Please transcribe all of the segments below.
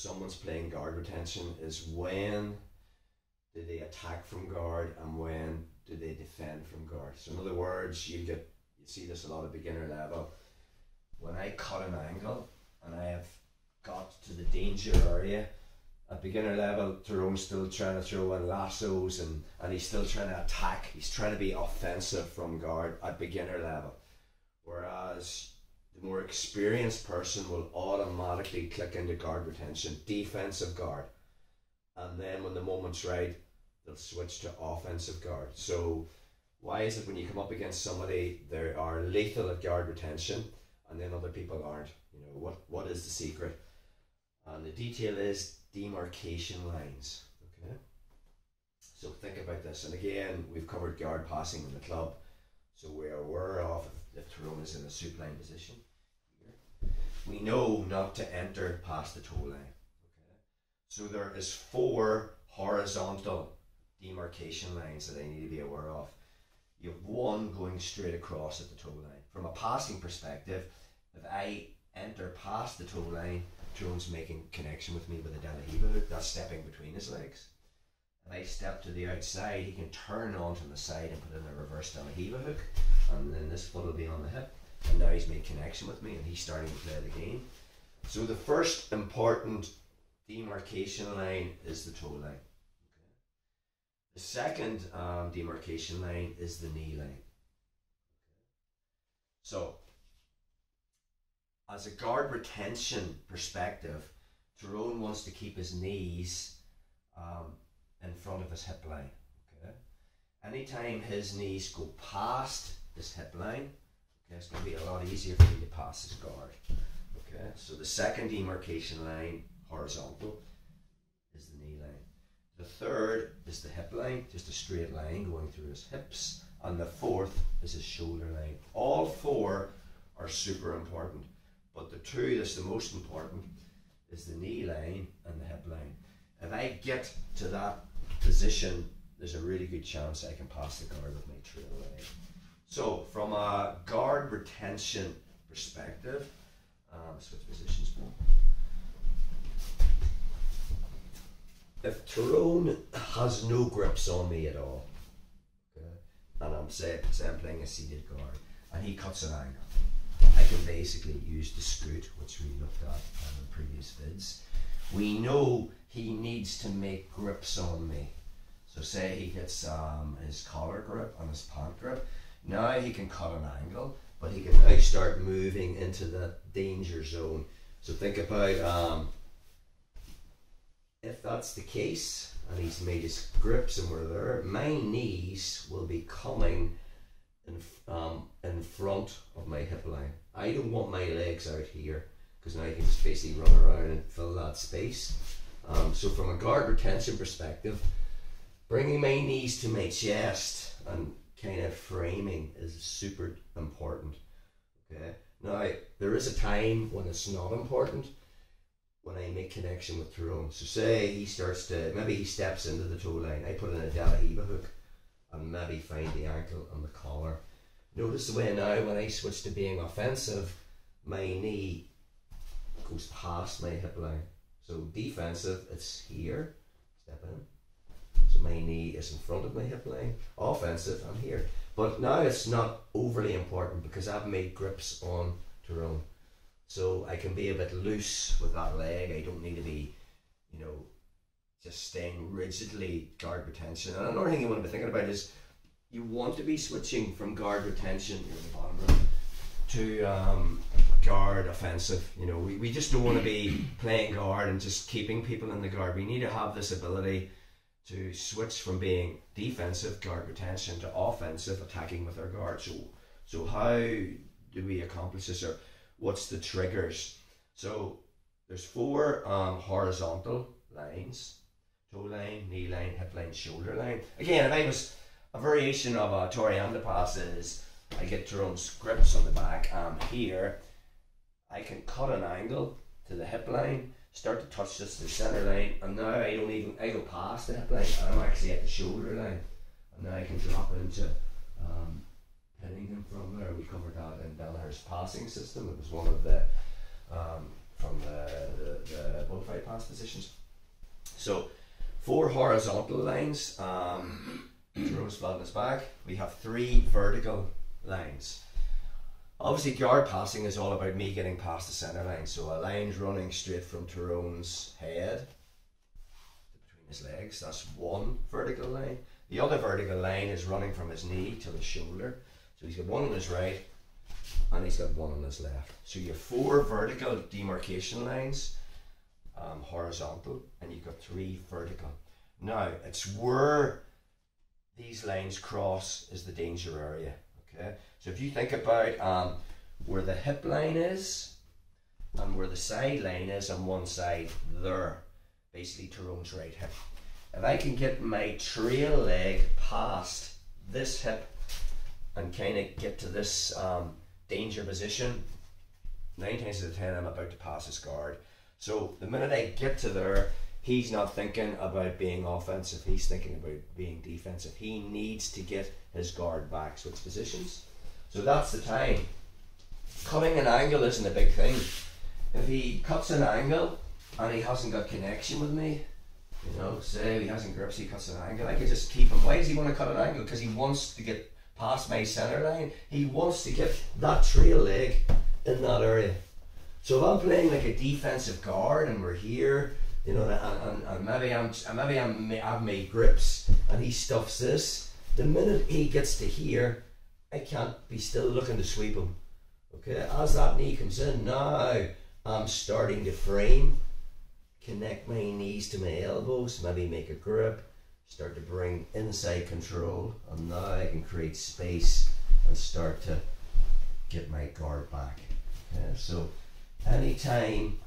someone's playing guard retention is when do they attack from guard and when do they defend from guard. So in other words, you see this a lot at beginner level. When I cut an angle and I have got to the danger area, at beginner level, Tyrone's still trying to throw in lassos and he's still trying to attack. He's trying to be offensive from guard at beginner level. Whereas the more experienced person will automatically click into guard retention, defensive guard. And then when the moment's right, they'll switch to offensive guard. So why is it when you come up against somebody, they are lethal at guard retention and then other people aren't? You know, what is the secret? And the detail is demarcation lines. Okay, so think about this. And again, we've covered guard passing in the club, so we're aware of if Tyrone is in a supine position here. We know not to enter past the toe line. Okay, so there is 4 horizontal demarcation lines that I need to be aware of. You have one going straight across at the toe line. From a passing perspective, if I enter past the toe line, Tyrone's making connection with me with a Danaher hook. That's stepping between his legs. If I step to the outside, he can turn onto the side and put in a reverse Danaher hook, and then this foot will be on the hip, and now he's made connection with me and he's starting to play the game. So the first important demarcation line is the toe line. Okay. The second demarcation line is the knee line. Okay. So as a guard retention perspective, Tyrone wants to keep his knees in front of his hip line. Okay. Anytime his knees go past his hip line, okay, it's going to be a lot easier for me to pass his guard. Okay. So the second demarcation line, horizontal, is the knee line. The third is the hip line, just a straight line going through his hips, and the fourth is his shoulder line. All 4 are super important. But the 2 that's the most important is the knee line and the hip line. If I get to that position, there's a really good chance I can pass the guard with my trail leg. So from a guard retention perspective, switch positions. If Tyrone has no grips on me at all, okay, and I'm playing a seated guard, and he cuts an angle, I can basically use the scoot, which we looked at in previous vids. We know he needs to make grips on me. So say he gets his collar grip and his pant grip. Now he can cut an angle, but he can now start moving into the danger zone. So think about if that's the case and he's made his grips and we're there, my knees will be coming in front of my hip line. I don't want my legs out here because now I can just basically run around and fill that space. So from a guard retention perspective, bringing my knees to my chest and kind of framing is super important. Okay. Now there is a time when it's not important, when I make connection with Tyrone. So say he starts to, maybe he steps into the toe line, I put in a Danaher hook and maybe find the ankle and the collar. Notice the way now when I switch to being offensive, my knee goes past my hip line. So defensive, it's here, step in. So my knee is in front of my hip line. Offensive, I'm here. But now it's not overly important because I've made grips on Tyrone. So I can be a bit loose with that leg. I don't need to be, just staying rigidly guard retention. And another thing you want to be thinking about is you want to be switching from guard retention to guard offensive. We just don't want to be playing guard and just keeping people in the guard. We need to have this ability to switch from being defensive guard retention to offensive attacking with our guard. So how do we accomplish this, or what's the triggers? So there's 4 horizontal lines: toe line, knee line, hip line, shoulder line. Again, if I was a variation of a Torianda pass is I get Tyrone's grips on the back. Here I can cut an angle to the hip line, start to touch this to the center line, and now I go past the hip line and I'm actually at the shoulder line, and now I can drop into pinning him from there. We covered that in Danaher's passing system. It was one of the the bullfight pass positions. So 4 horizontal lines, Jerome's flat on his back. We have 3 vertical lines. Obviously guard passing is all about me getting past the centre line, so a line's running straight from Tyrone's head between his legs. That's 1 vertical line. The other vertical line is running from his knee to his shoulder. So he's got 1 on his right and he's got 1 on his left. So you have 4 vertical demarcation lines, horizontal, and you've got 3 vertical. Now it's where these lines cross is the danger area. Okay, so if you think about where the hip line is and where the side line is on one side there, basically Tyrone's right hip. If I can get my trail leg past this hip and kind of get to this danger position, 9 times out of 10 I'm about to pass his guard. So the minute I get to there, he's not thinking about being offensive, he's thinking about being defensive. He needs to get his guard back, switch positions. So that's the time. Cutting an angle isn't a big thing. If he cuts an angle and he hasn't got connection with me, you know, say he hasn't grips, he cuts an angle, I can just keep him. Why does he want to cut an angle? Because he wants to get past my centre line. He wants to get that trail leg in that area. So if I'm playing like a defensive guard and we're here, you know, and maybe I've made grips and he stuffs this, the minute he gets to here, I can't be still looking to sweep him. Okay, as that knee comes in, now I'm starting to frame, connect my knees to my elbows, maybe make a grip, start to bring inside control, and now I can create space and start to get my guard back. Okay, so anytime,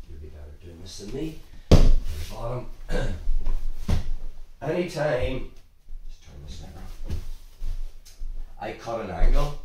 you'll be better doing this than me, at the bottom, anytime, just turn this lever off, I cut an angle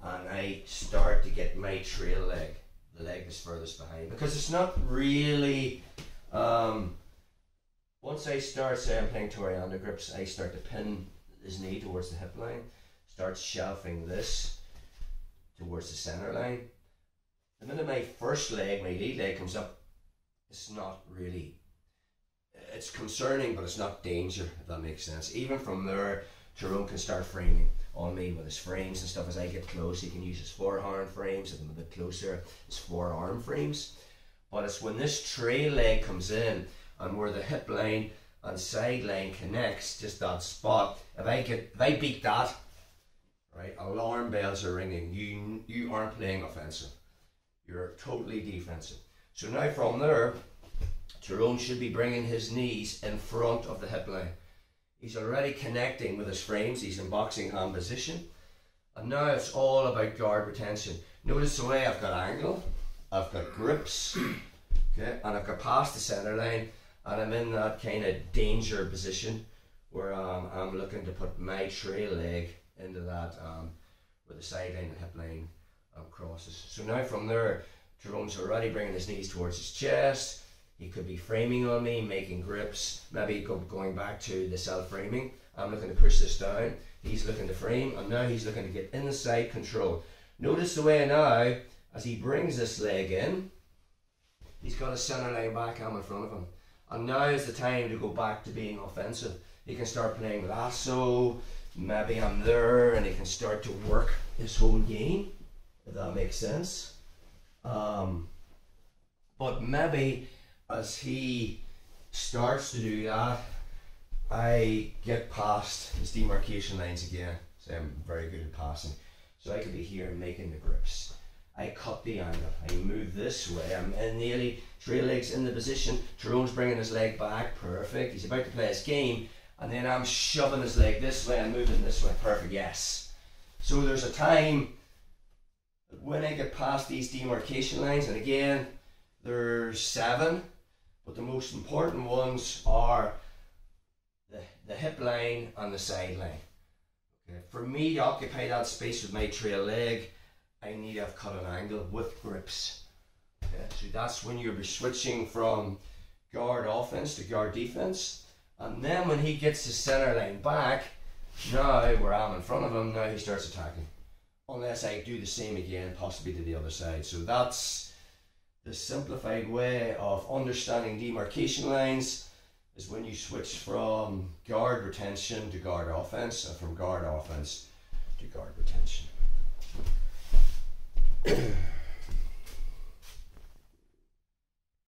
and I start to get my trail leg, the leg that's furthest behind, because it's not really, once I start, say I'm playing Torianda grips, I start to pin his knee towards the hip line, start shelving this towards the centre line. The minute my first leg, my lead leg comes up, it's not really, it's concerning, but it's not danger, if that makes sense. Even from there, Tyrone can start framing on me with his frames and stuff. As I get close, he can use his forearm frames. If I'm a bit closer, his forearm frames. But it's when this trail leg comes in and where the hip line and side line connects, just that spot, if I beat that, right, alarm bells are ringing. You aren't playing offensive. You're totally defensive. So now from there, Tyrone should be bringing his knees in front of the hip line. He's already connecting with his frames, he's in boxing hand position. And now it's all about guard retention. Notice the way I've got angle, I've got grips, okay, and I've got past the centre line, and I'm in that kind of danger position where I'm looking to put my trail leg into that, where the sideline and hip line crosses. So now from there, Tyrone's already bringing his knees towards his chest. He could be framing on me, making grips, maybe going back to the self-framing. I'm looking to push this down. He's looking to frame, and now he's looking to get inside control. Notice the way now, as he brings this leg in, he's got a centre line backhand in front of him. And now is the time to go back to being offensive. He can start playing lasso, maybe I'm there, and he can start to work this whole game, if that makes sense. But maybe as he starts to do that, I get past his demarcation lines again. So I'm very good at passing. So I could be here making the grips. I cut the angle. I move this way. I'm in nearly trail legs in the position. Tyrone's bringing his leg back. Perfect. He's about to play his game. And then I'm shoving his leg this way and moving this way. Perfect. Yes. So there's a time when I get past these demarcation lines, and again, there's 7. But the most important ones are the hip line and the side line. Okay. For me to occupy that space with my trail leg, I need to have cut an angle with grips. Okay. So that's when you'll be switching from guard offense to guard defense. And then when he gets the centre line back, now where I'm in front of him, now he starts attacking. Unless I do the same again, possibly to the other side. So that's The simplified way of understanding demarcation lines is when you switch from guard retention to guard offense, and from guard offense to guard retention.